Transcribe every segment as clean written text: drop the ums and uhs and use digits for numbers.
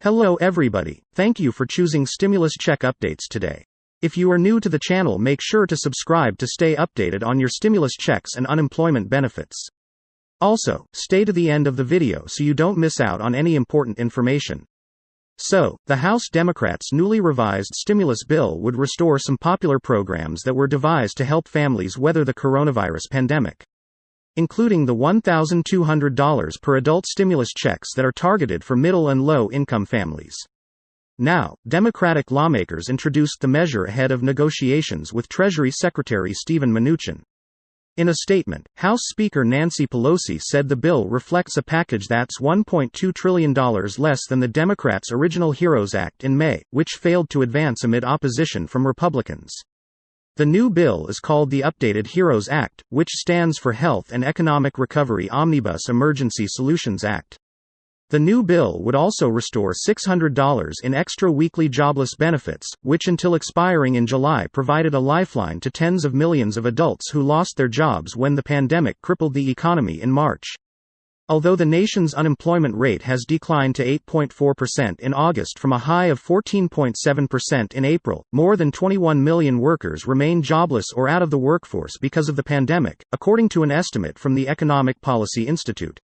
Hello everybody, thank you for choosing Stimulus Check Updates today. If you are new to the channel, make sure to subscribe to stay updated on your stimulus checks and unemployment benefits. Also, stay to the end of the video so you don't miss out on any important information. So, the House Democrats' newly revised stimulus bill would restore some popular programs that were devised to help families weather the coronavirus pandemic, including the $1,200 per adult stimulus checks that are targeted for middle and low-income families. Now, Democratic lawmakers introduced the measure ahead of negotiations with Treasury Secretary Steven Mnuchin. In a statement, House Speaker Nancy Pelosi said the bill reflects a package that's $1.2 trillion less than the Democrats' original HEROES Act in May, which failed to advance amid opposition from Republicans. The new bill is called the updated HEROES Act, which stands for Health and Economic Recovery Omnibus Emergency Solutions Act. The new bill would also restore $600 in extra weekly jobless benefits, which until expiring in July provided a lifeline to tens of millions of adults who lost their jobs when the pandemic crippled the economy in March. Although the nation's unemployment rate has declined to 8.4% in August from a high of 14.7% in April, more than 21 million workers remain jobless or out of the workforce because of the pandemic, according to an estimate from the Economic Policy Institute.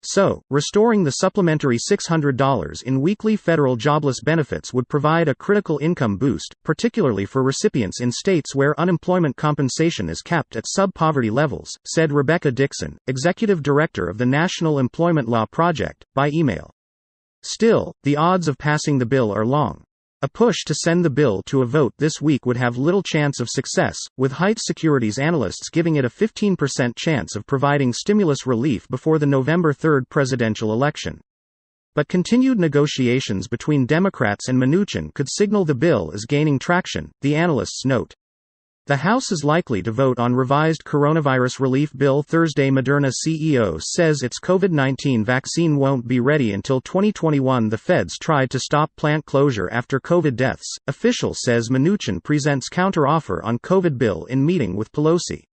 So, restoring the supplementary $600 in weekly federal jobless benefits would provide a critical income boost, particularly for recipients in states where unemployment compensation is capped at sub-poverty levels, said Rebecca Dixon, executive director of the National Employment Law Project, by email. Still, the odds of passing the bill are long. A push to send the bill to a vote this week would have little chance of success, with Heights Securities analysts giving it a 15% chance of providing stimulus relief before the November 3 presidential election. But continued negotiations between Democrats and Mnuchin could signal the bill is gaining traction, the analysts note. The House is likely to vote on revised coronavirus relief bill Thursday. Moderna CEO says its COVID-19 vaccine won't be ready until 2021. The feds tried to stop plant closure after COVID deaths. Official says Mnuchin presents counter-offer on COVID bill in meeting with Pelosi.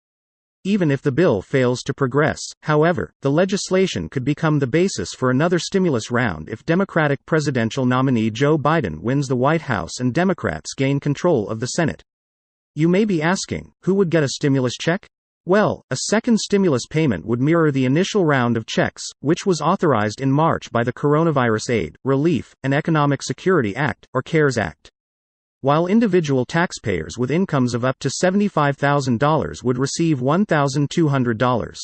Even if the bill fails to progress, however, the legislation could become the basis for another stimulus round if Democratic presidential nominee Joe Biden wins the White House and Democrats gain control of the Senate. You may be asking, who would get a stimulus check? Well, a second stimulus payment would mirror the initial round of checks, which was authorized in March by the Coronavirus Aid, Relief, and Economic Security Act, or CARES Act. While individual taxpayers with incomes of up to $75,000 would receive $1,200.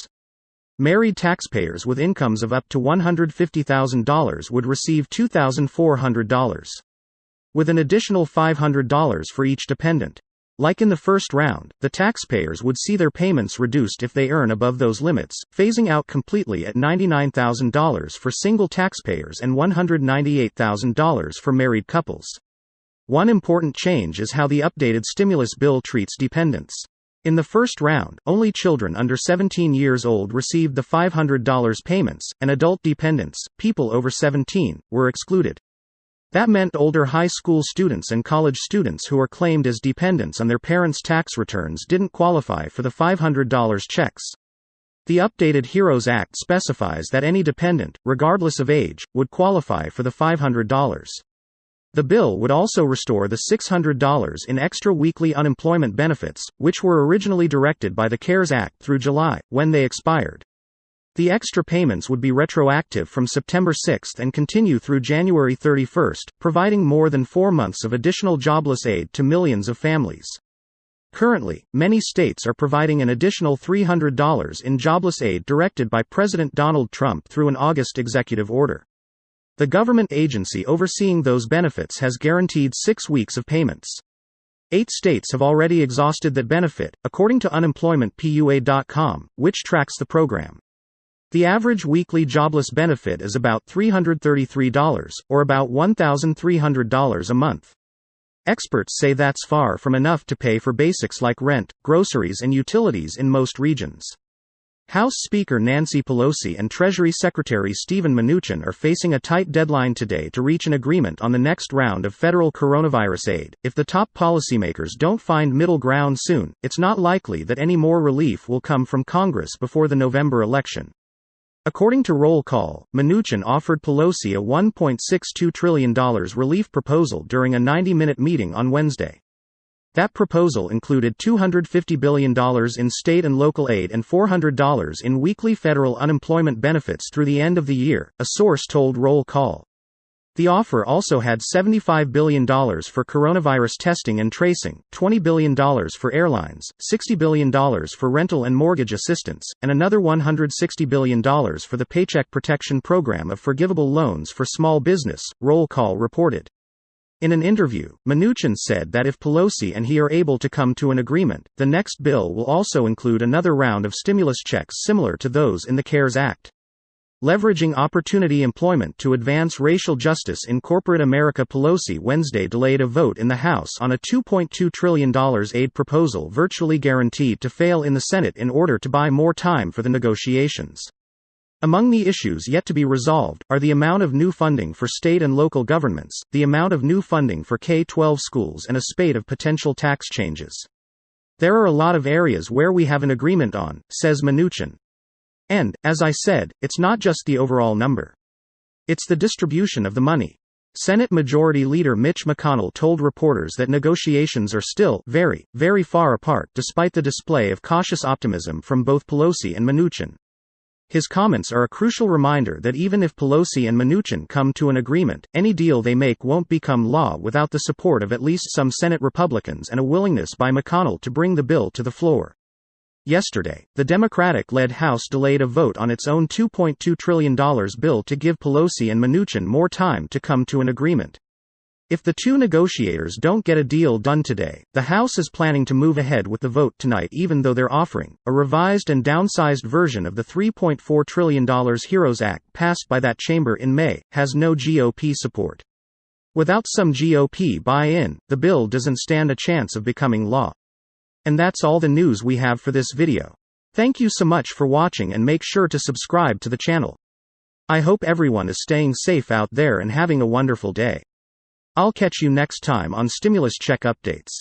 Married taxpayers with incomes of up to $150,000 would receive $2,400. With an additional $500 for each dependent. Like in the first round, the taxpayers would see their payments reduced if they earn above those limits, phasing out completely at $99,000 for single taxpayers and $198,000 for married couples. One important change is how the updated stimulus bill treats dependents. In the first round, only children under 17 years old received the $500 payments, and adult dependents, people over 17, were excluded. That meant older high school students and college students who are claimed as dependents on their parents' tax returns didn't qualify for the $500 checks. The updated HEROES Act specifies that any dependent, regardless of age, would qualify for the $500. The bill would also restore the $600 in extra weekly unemployment benefits, which were originally directed by the CARES Act through July, when they expired. The extra payments would be retroactive from September 6 and continue through January 31, providing more than 4 months of additional jobless aid to millions of families. Currently, many states are providing an additional $300 in jobless aid directed by President Donald Trump through an August executive order. The government agency overseeing those benefits has guaranteed 6 weeks of payments. 8 states have already exhausted that benefit, according to unemploymentpua.com, which tracks the program. The average weekly jobless benefit is about $333, or about $1,300 a month. Experts say that's far from enough to pay for basics like rent, groceries and utilities in most regions. House Speaker Nancy Pelosi and Treasury Secretary Steven Mnuchin are facing a tight deadline today to reach an agreement on the next round of federal coronavirus aid. If the top policymakers don't find middle ground soon, it's not likely that any more relief will come from Congress before the November election. According to Roll Call, Mnuchin offered Pelosi a $1.62 trillion relief proposal during a 90-minute meeting on Wednesday. That proposal included $250 billion in state and local aid and $400 in weekly federal unemployment benefits through the end of the year, a source told Roll Call. The offer also had $75 billion for coronavirus testing and tracing, $20 billion for airlines, $60 billion for rental and mortgage assistance, and another $160 billion for the Paycheck Protection Program of forgivable loans for small business, Roll Call reported. In an interview, Mnuchin said that if Pelosi and he are able to come to an agreement, the next bill will also include another round of stimulus checks similar to those in the CARES Act. Leveraging opportunity employment to advance racial justice in corporate America, Pelosi Wednesday delayed a vote in the House on a $2.2 trillion aid proposal virtually guaranteed to fail in the Senate in order to buy more time for the negotiations. Among the issues yet to be resolved are the amount of new funding for state and local governments, the amount of new funding for K-12 schools, and a spate of potential tax changes. There are a lot of areas where we have an agreement on, says Mnuchin. And, as I said, it's not just the overall number. It's the distribution of the money. Senate Majority Leader Mitch McConnell told reporters that negotiations are still very, very far apart despite the display of cautious optimism from both Pelosi and Mnuchin. His comments are a crucial reminder that even if Pelosi and Mnuchin come to an agreement, any deal they make won't become law without the support of at least some Senate Republicans and a willingness by McConnell to bring the bill to the floor. Yesterday, the Democratic-led House delayed a vote on its own $2.2 trillion bill to give Pelosi and Mnuchin more time to come to an agreement. If the two negotiators don't get a deal done today, the House is planning to move ahead with the vote tonight even though they're offering a revised and downsized version of the $3.4 trillion HEROES Act passed by that chamber in May, has no GOP support. Without some GOP buy-in, the bill doesn't stand a chance of becoming law. And that's all the news we have for this video. Thank you so much for watching and make sure to subscribe to the channel. I hope everyone is staying safe out there and having a wonderful day. I'll catch you next time on Stimulus Check Updates.